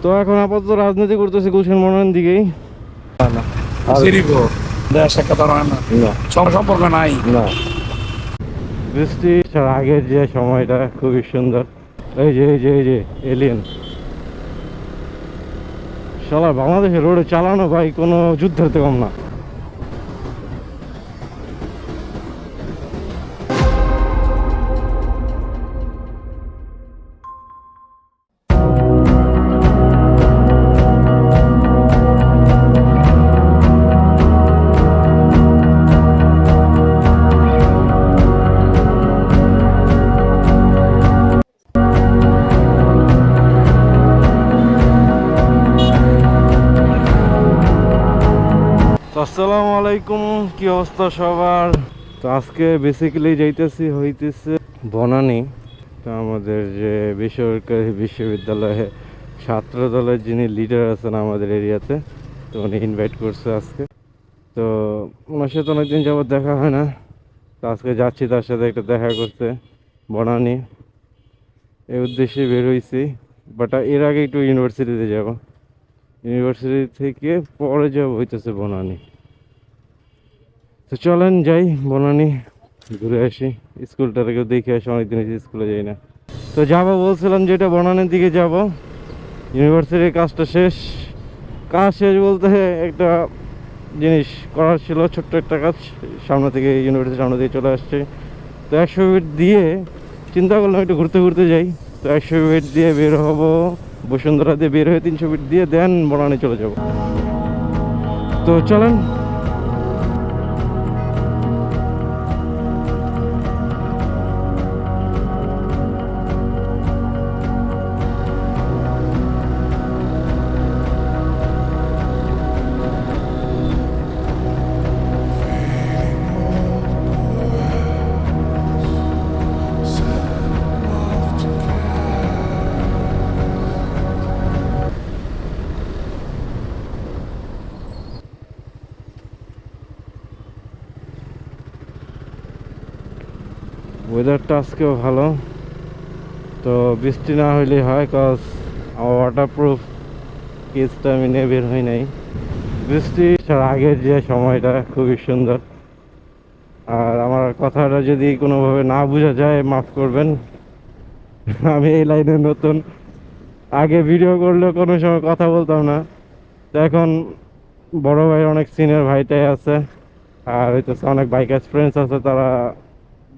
তো এখন আপাতত রাজনীতি করতেছি গুলশান মনোনয়ন দিকেই। সম্পর্ক নাই না, বৃষ্টি আগের যে সময়টা খুবই সুন্দর। এই যে এলিয়েন শালা বাংলাদেশের রোডে চালানো ভাই কোনো যুদ্ধের থেকে কম না। আসসালামু আলাইকুম, কি অবস্থা সবার? তো আজকে বেসিক্যালি হইতেছে বনানী। তো আমাদের যে বেসরকারি বিশ্ববিদ্যালয়ে ছাত্র দলের যিনি লিডার আছেন আমাদের এরিয়াতে, তো উনি ইনভাইট করছে আজকে। তো ওনার সাথে অনেকদিন যাবত দেখা হয় না, তো আজকে যাচ্ছি তার সাথে একটা দেখা করতে বনানী। এই উদ্দেশ্যে বের হয়েছি, বাট এর আগে একটু ইউনিভার্সিটিতে যাব। ইউনিভার্সিটি থেকে পরে যাব হইতেছে বনানী। তো চলেন যাই বনানী, ঘুরে আসি, স্কুলটাকে দেখে আসি, অনেকদিন স্কুলে যাই না। তো যাবো বলছিলাম যেটা বনানীর দিকে যাব। ইউনিভার্সিটির কাজটা শেষ, কাজ শেষ বলতে একটা জিনিস করার ছিল, ছোট্ট একটা কাজ। সামনে থেকে ইউনিভার্সিটির সামনে দিয়ে চলে আসছে। তো 100 ফিট দিয়ে চিন্তা করলাম একটু ঘুরতে ঘুরতে যাই। তো 100 ফিট দিয়ে বের হবো, বসুন্ধরা দিয়ে বের হয়ে 300 ফিট দিয়ে দেন বনানী চলে যাব। তো চলেন। ওয়েদারটা আজকেও ভালো, তো বৃষ্টি না হইলেই হয়, কজ আমার ওয়াটারপ্রুফ কেসটা আমি নিয়ে বের হই নাই। বৃষ্টি আগের যে সময়টা খুবই সুন্দর। আর আমার কথাটা যদি কোনোভাবে না বোঝা যায় মাফ করবেন, আমি এই লাইনে নতুন। আগে ভিডিও করলেও কোনো সময় কথা বলতাম না, তো এখন বড় ভাই অনেক সিনিয়র ভাইটাই আছে, আর হইতেছে অনেক বাইকার্স ফ্রেন্ডস আছে, তারা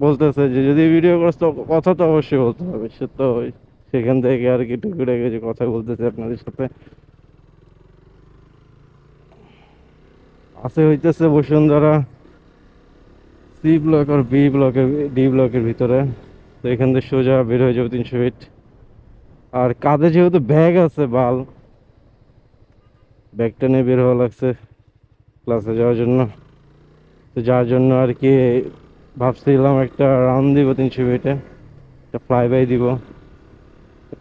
বলতেছে যে যদি ভিডিও করছ তো কথা তো অবশ্যই বলতে হবে। সে তো সেখান থেকে আর কি টুকুরে যে কথা বলতেছে আপনাদের সাথে। আছে হইতেছে বসুন্ধরা সি ব্লক আর বি ব্লকের ডি ব্লকের ভিতরে। তো এখান থেকে সোজা বের হয়ে যাবো 300 ফিট। আর কাঁধে যেহেতু ব্যাগ আছে, ব্যাগটা নিয়ে বের হওয়া লাগছে ক্লাসে যাওয়ার জন্য। তো যার জন্য আর কি ভাবছিলাম একটা রাউন্ড দিব 300 ফিটে, একটা ফ্লাই বাই দিব,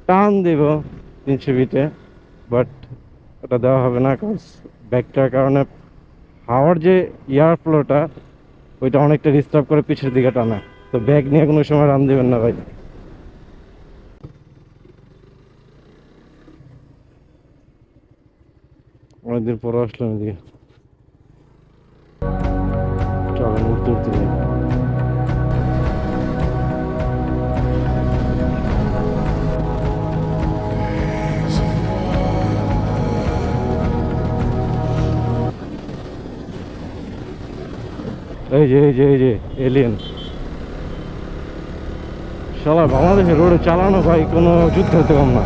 টান দিব 300 ফিটে। বাট ওটা দেওয়া হবে না, কারণ ব্যাগটার কারণে হাওয়ার যে এয়ার ফ্লোটা ওইটা অনেকটা ডিস্টার্ব করে পিছের দিকে টানা। তো ব্যাগ নিয়ে কোনো সময় রান দেবেন না ভাই। অনেকদিন পরে আসলাম এদিকে, চলেন উঠতে উঠতে যাই। এই যে এলিয়েন শালা বাংলাদেশের রোডে চালানো ভাই কোনো যুদ্ধ হতে কম না।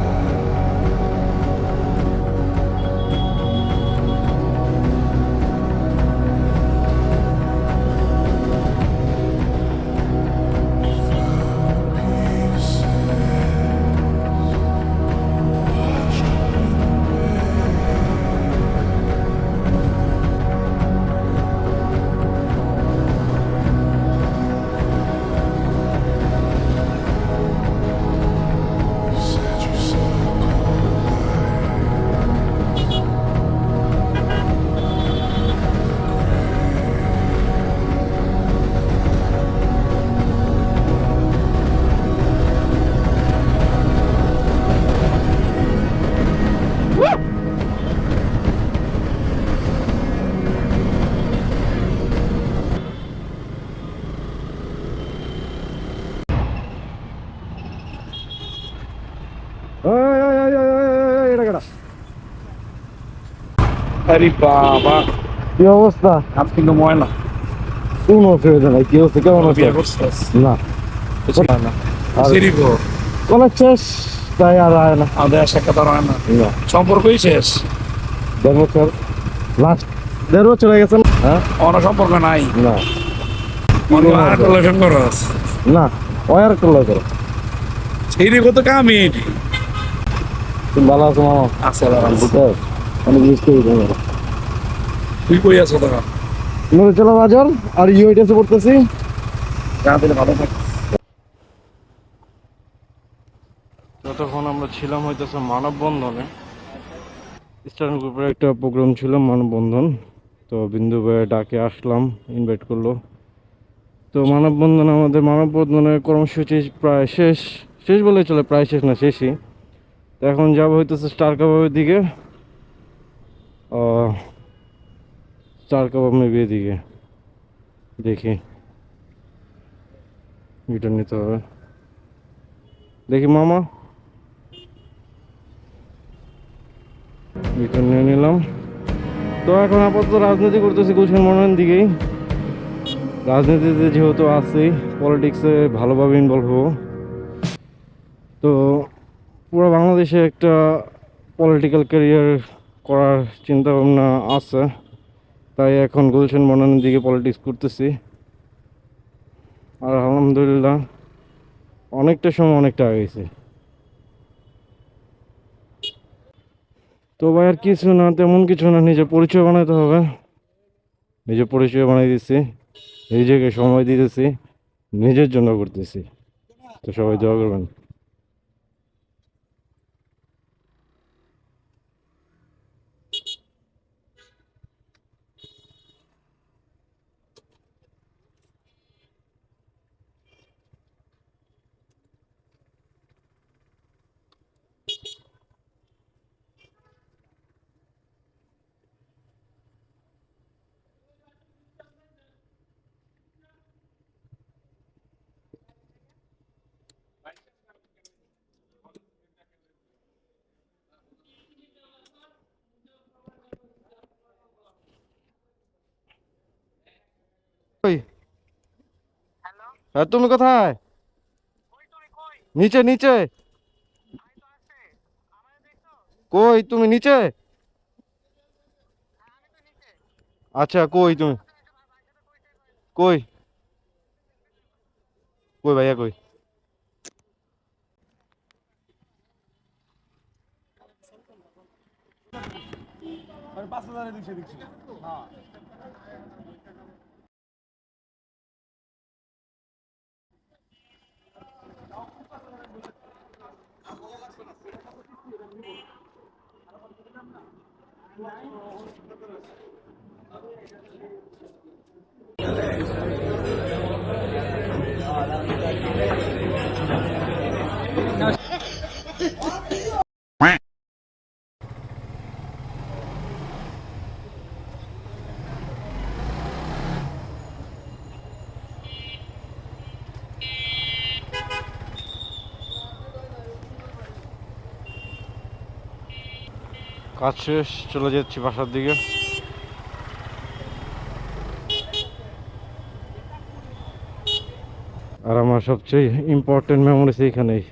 ওই ওই ওই ওই ওই, ওই, ওই, এটা কেডা? আরে বাবা, কি অবস্থা? হাত কিন্তু ময়লা। কোন অসুবিধা নাই, কি হচ্ছে, কেমন আছে? বিয়ে করছিস? না, কোথায় না? আর সিরিগো কলেজ শেষ, তাই আর আয় না। আমাদের সাক্ষাৎ আর হয় না, না, সম্পর্কই শেষ। 1.5 বছর, লাস্ট 1.5 বছর হয়ে গেছে না? হ্যাঁ, অন্য সম্পর্ক নাই। না অন্য আর রিলেশন করস? না, ওই আর একটা লয় করো। সিরিগো তো কামিট তুমি ভালো আছো মামা? আছে বাবা। বুঝতে অনেক মিস করি তোমার। তুই কই আছো তোরা? চলো বাজার আর ইউএইচএসে পড়তেছি। রাতে ভালো থাকিস। যতক্ষণ আমরা ছিলাম হইতেছে মানববন্ধনে, স্টাডেন্ট গ্রুপের একটা প্রোগ্রাম ছিল মানববন্ধন। তো বিন্দু ভাইয়ের ডাকে আসলাম, ইনভাইট করলো। তো মানববন্ধন, আমাদের মানববন্ধনের কর্মসূচি প্রায় শেষ, শেষ বলে চলে, প্রায় শেষ না, শেষই। তো এখন যাবো হইতেছে স্টার কাবাবের দিকে, স্টার কাবাব মেবি এদিকে, দেখি রিটার্ন নিতে হবে, দেখি মামা, রিটার্ন নিয়ে নিলাম। তো এখন আপাতত রাজনীতি করতেছি গুলশান মনোনয়ন দিকেই। রাজনীতিতে যেহেতু আছি, পলিটিক্সে ভালোভাবে ইনভলভ হবো। তো পুরো বাংলাদেশে একটা পলিটিক্যাল ক্যারিয়ার করার চিন্তা ভাবনা আছে, তাই এখন গুলশান মনোনয়ন দিকে পলিটিক্স করতেছি। আর আলহামদুলিল্লাহ অনেকটা সময় অনেকটা আগেছে। তো ভাই আর কিছু না, তেমন কিছু না, নিজের পরিচয় বানাতে হবে। নিজের পরিচয় বানিয়ে দিচ্ছি, নিজেকে সময় দিতেছি, নিজের জন্য করতেছি। তো সবাই দোয়া করবেন। ওই, হ্যাঁ তুমি কোথায়? নিচে নিচে। কই তুমি নিচে? আচ্ছা কই তুমি? কই? কই ভাইয়া কই? কাজ শেষ, চলে যাচ্ছি বাসার দিকে। আর আমার সবচেয়ে ইম্পর্টেন্ট মেমোরিজ এইখানেই,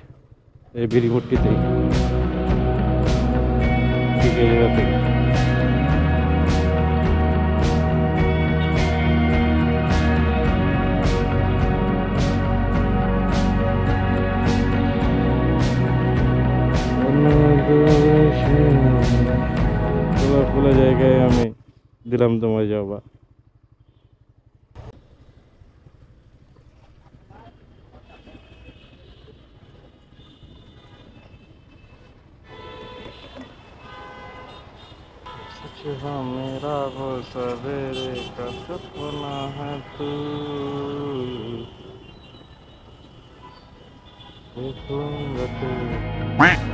এই বিড়িভট্টিতেই, ঠিক এই জায়গাতেই। খোলা জায়গায় আমি দিলাম তোমায় যাবা। मेरा वो सवेरे का सपना है तू, देखूंगा तू।